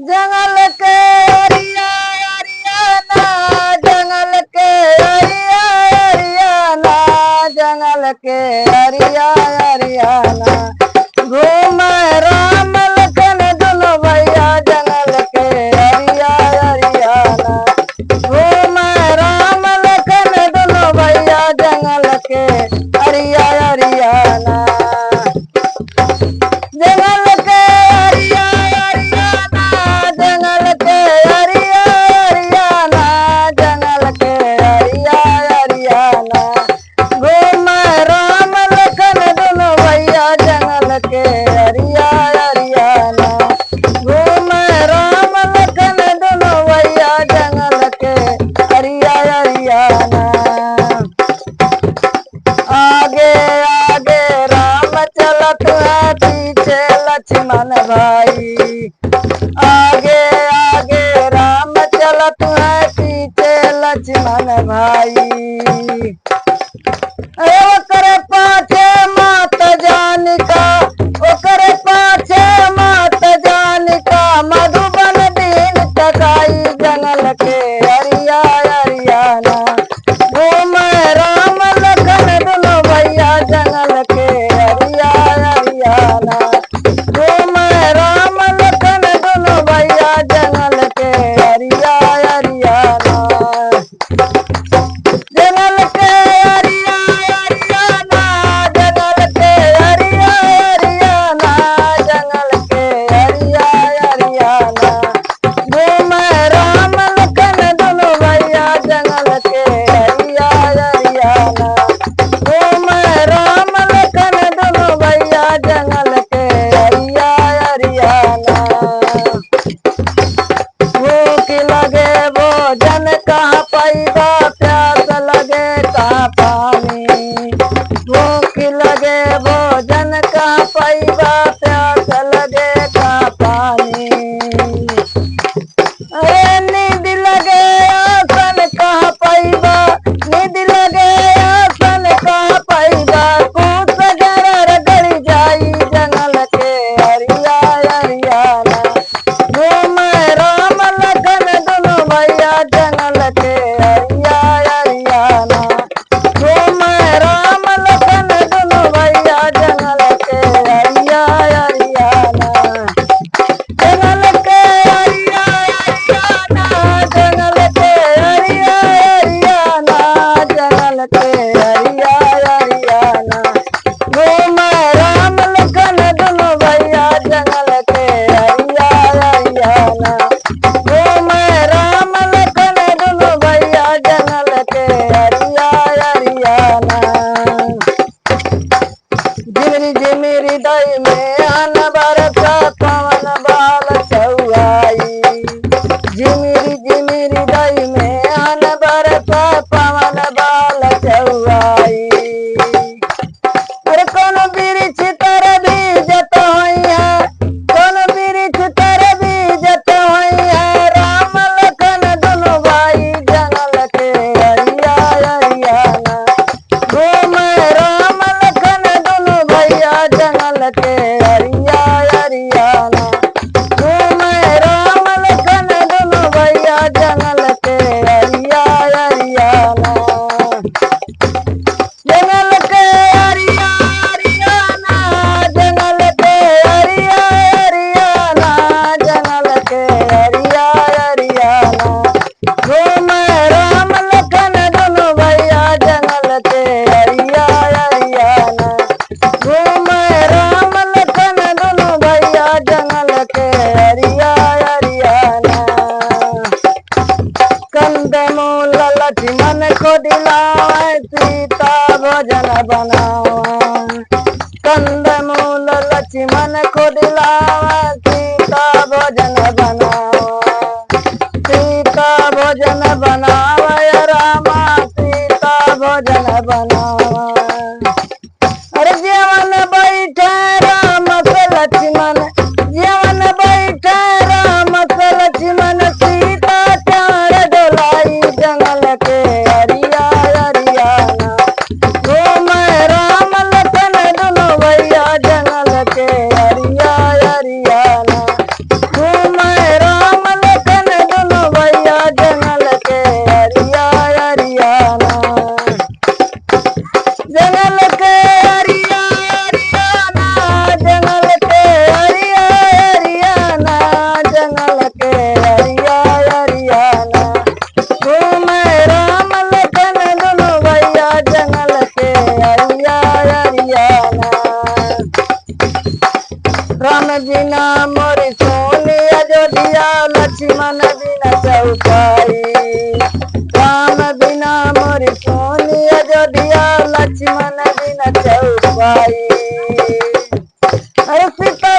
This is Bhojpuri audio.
जंगल के अरिया अरियाना, जंगल के अरिया अरियाना, जंगल के अरिया अरियाना। घूम राम लखन दुनो भैया जंगल के अरिया अरियाना। घूम राम लखन दुनो भैया जंगल के अरिया अरियाना। जंगल के अरिया अरियाना, जंगल के अरिया अरियाना, जंगल के अरिया अरियाना। घूम राम लखन दुनो भैया जंगल के अरिया अरियाना। घूम राम लखन दुनो भैया जंगल के अरिया अरियाना। आगे आगे राम चलत है, पीछे लक्ष्मण भाई। आगे आगे राम चलत है, पीछे लक्ष्मण भाई। ओकरे पाछे मात जानिका, ओकरे पाछे मात जानिका। मधुबन दीन टकाई जंगल के अरिया अरियाना। घूम राम लखन दुनो भैया जंगल के अरिया अरियाना। घूम राम लखन दुनो भैया जंगल के अरिया अरियाना। जंगल के अरिया अरियाना, जंगल के अरिया अरियाना, जंगल के अरिया अरियाना। घूम राम लखन दुनो भैया जंगल के अरिया अरियाना। घूम राम लखन दुनो भैया जंगल के अरिया अरियाना। भूख लगे भोजन कहाँ पैदा, प्यास लगे कहाँ पानी। भूख लगे भोजन कहाँ पैदा, प्यास लगे कहाँ पानी। नींद लगे आसन कहाँ पैदा, नींद लगे आसन कहाँ पैदा। कूस गरर गड़ी जाई जंगल के अरिया अरियाना। घूम राम लखन दुनो भैया जंगल के अरिया अरियाना। घूम राम लखन दुनो भैया जंगल के अरिया अरियाना। जंगल मोरी सोनी अयोध्या लक्ष्मण बिना चौपाई राम बिना मोरी सोनी अयोध्या लक्ष्मण बिना चौपाई अरे सीता